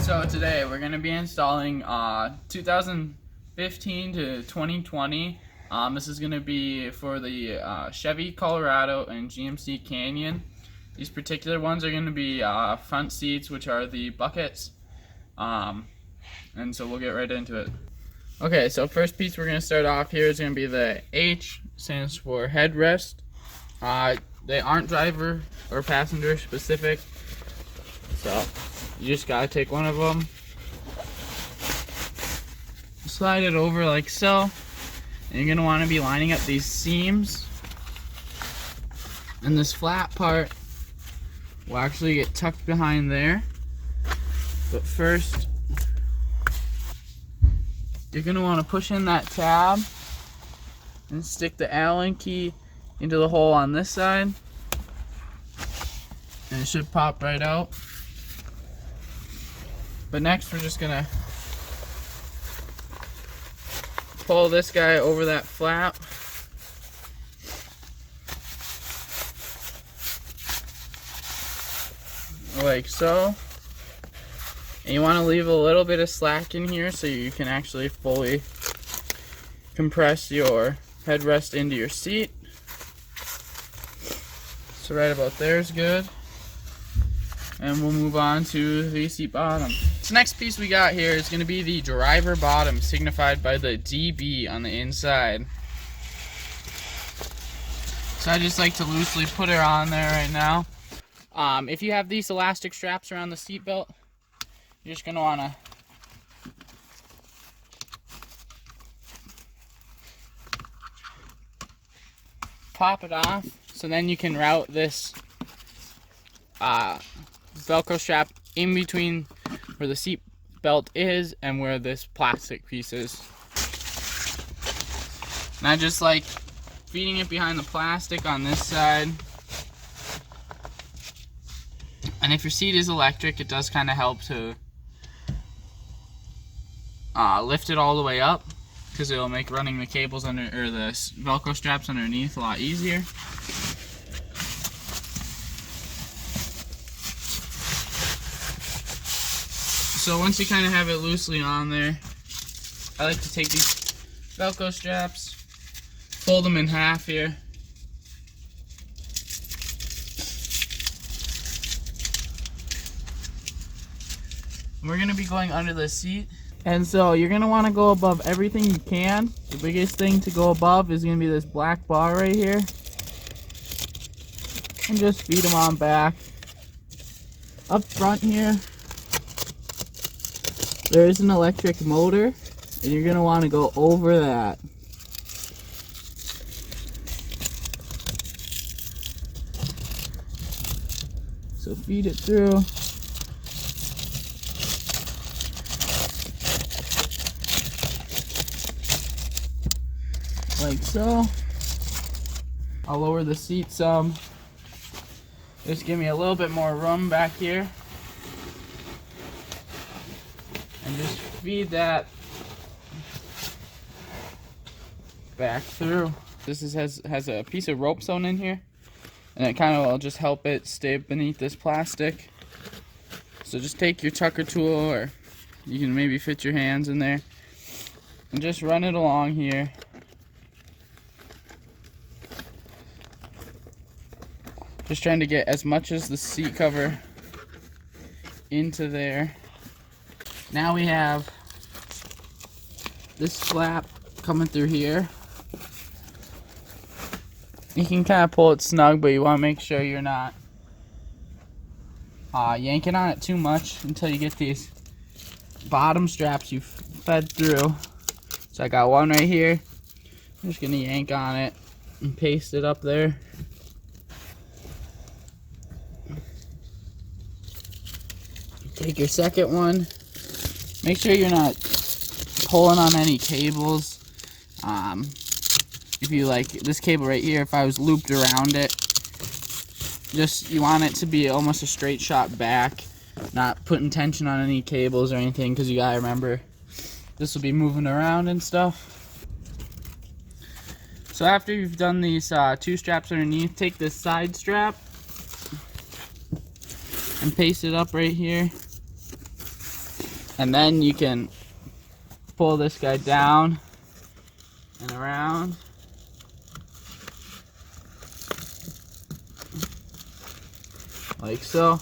So today we're going to be installing 2015 to 2020. This is going to be for the Chevy Colorado and GMC Canyon. These particular ones are going to be front seats, which are the buckets. And so we'll get right into it. Okay, so first piece we're going to start off here is going to be the H, stands for headrest. They aren't driver or passenger specific, so you just gotta take one of them, slide it over like so, and you're gonna want to be lining up these seams, and this flat part will actually get tucked behind there. But first, you're gonna want to push in that tab and stick the Allen key into the hole on this side, and it should pop right out. But next we're just gonna pull this guy over that flap, like so. And you want to leave a little bit of slack in here so you can actually fully compress your headrest into your seat. So right about there is good. And we'll move on to the seat bottom. So next piece we got here is going to be the driver bottom, signified by the DB on the inside. So I just like to loosely put her on there right now. If you have these elastic straps around the seat belt, you're just going to want to pop it off, so then you can route this Velcro strap in between where the seat belt is and where this plastic piece is. And I just like feeding it behind the plastic on this side. And if your seat is electric, it does kind of help to lift it all the way up, because it'll make running the cables under, or the Velcro straps underneath, a lot easier. So once you kind of have it loosely on there, I like to take these Velcro straps, fold them in half here, and we're going to be going under the seat. And so you're going to want to go above everything you can. The biggest thing to go above is going to be this black bar right here. And just feed them on back. Up front here, there is an electric motor, and you're going to want to go over that. So feed it through. Like so. I'll lower the seat some. Just give me a little bit more room back here. And just feed that back through. This has a piece of rope sewn in here, and it kind of will just help it stay beneath this plastic. So just take your tucker tool, or you can maybe fit your hands in there, and just run it along here. Just trying to get as much as the seat cover into there. Now we have this flap coming through here. You can kind of pull it snug, but you want to make sure you're not yanking on it too much until you get these bottom straps you've fed through. So I got one right here. I'm just going to yank on it and paste it up there. Take your second one. Make sure you're not pulling on any cables. If you like this cable right here, if I was looped around it, just you want it to be almost a straight shot back, not putting tension on any cables or anything, because you gotta remember this will be moving around and stuff. So after you've done these two straps underneath, take this side strap and paste it up right here. And then you can pull this guy down and around. Like so.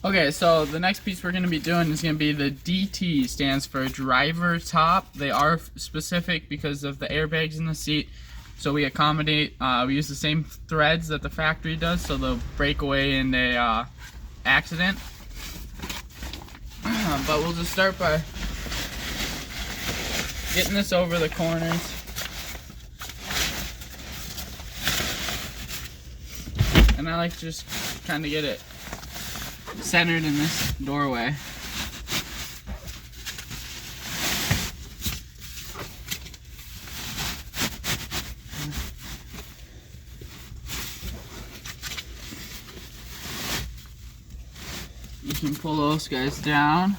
Okay, so the next piece we're going to be doing is going to be the DT, stands for driver top. They are specific because of the airbags in the seat. So we accommodate, we use the same threads that the factory does, so they'll break away in a accident. But we'll just start by getting this over the corners. And I like to just kind of get it centered in this doorway. You can pull those guys down.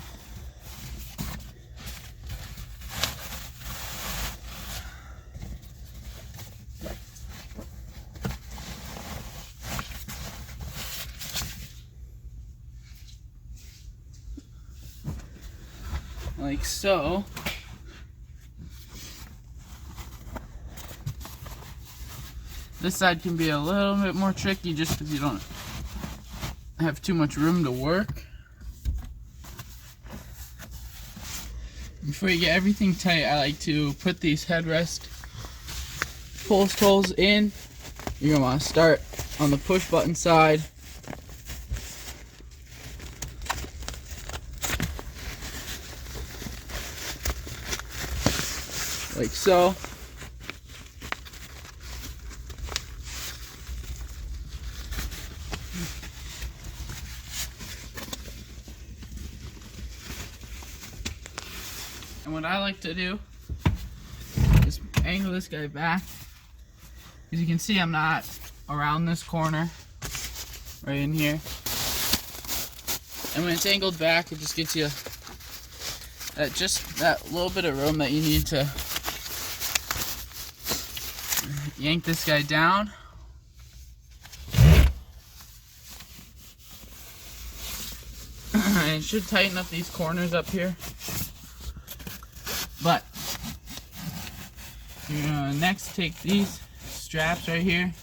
Like so. This side can be a little bit more tricky just because you don't have too much room to work. Before you get everything tight, I like to put these headrest post holes in. You're gonna want to start on the push button side. Like so. And what I like to do is angle this guy back. As you can see, I'm not around this corner, right in here. And when it's angled back, it just gets you just that little bit of room that you need to yank this guy down. And it should tighten up these corners up here. But you're gonna next take these straps right here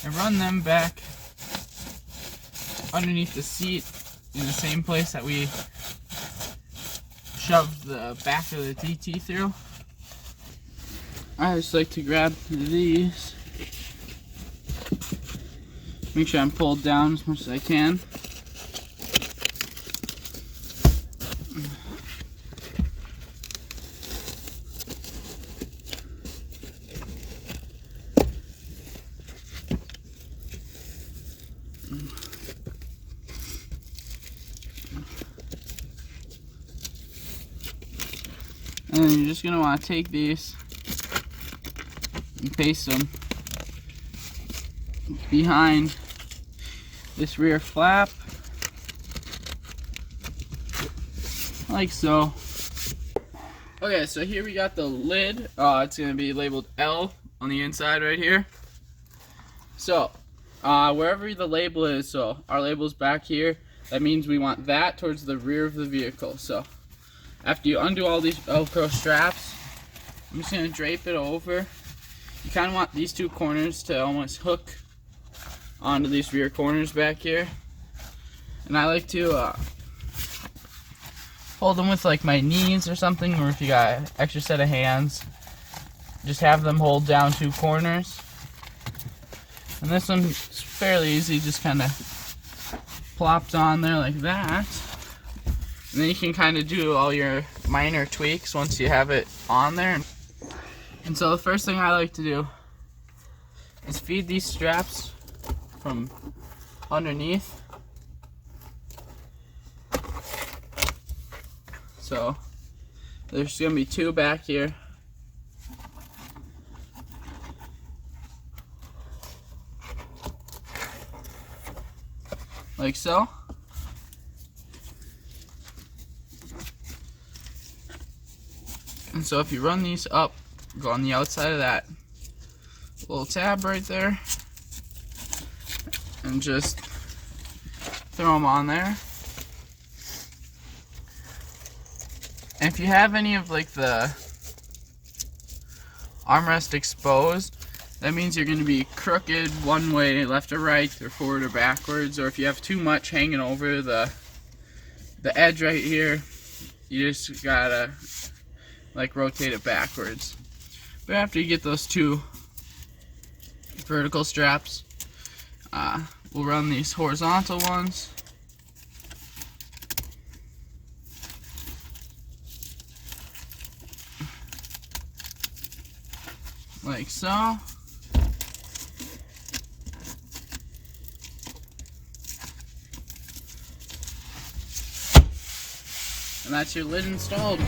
and run them back underneath the seat in the same place that we shoved the back of the DT through. I just like to grab these, make sure I'm pulled down as much as I can. And then you're just going to want to take these and paste them behind this rear flap, like so. Okay, so here we got the lid. It's going to be labeled L on the inside right here. So, wherever the label is, so our label's back here, that means we want that towards the rear of the vehicle. So, after you undo all these Velcro straps, I'm just going to drape it over. You kind of want these two corners to almost hook onto these rear corners back here. And I like to hold them with like my knees or something, or if you got an extra set of hands, just have them hold down two corners. And this one's fairly easy, just kind of plops on there like that. And then you can kind of do all your minor tweaks once you have it on there. And so the first thing I like to do is feed these straps from underneath. So there's going to be two back here. Like so. And so if you run these up, go on the outside of that little tab right there, and just throw them on there. And if you have any of like the armrest exposed, that means you're going to be crooked one way, left or right, or forward or backwards. Or if you have too much hanging over the edge right here, you just gotta like rotate it backwards. But after you get those two vertical straps, we'll run these horizontal ones. Like so. And that's your lid installed.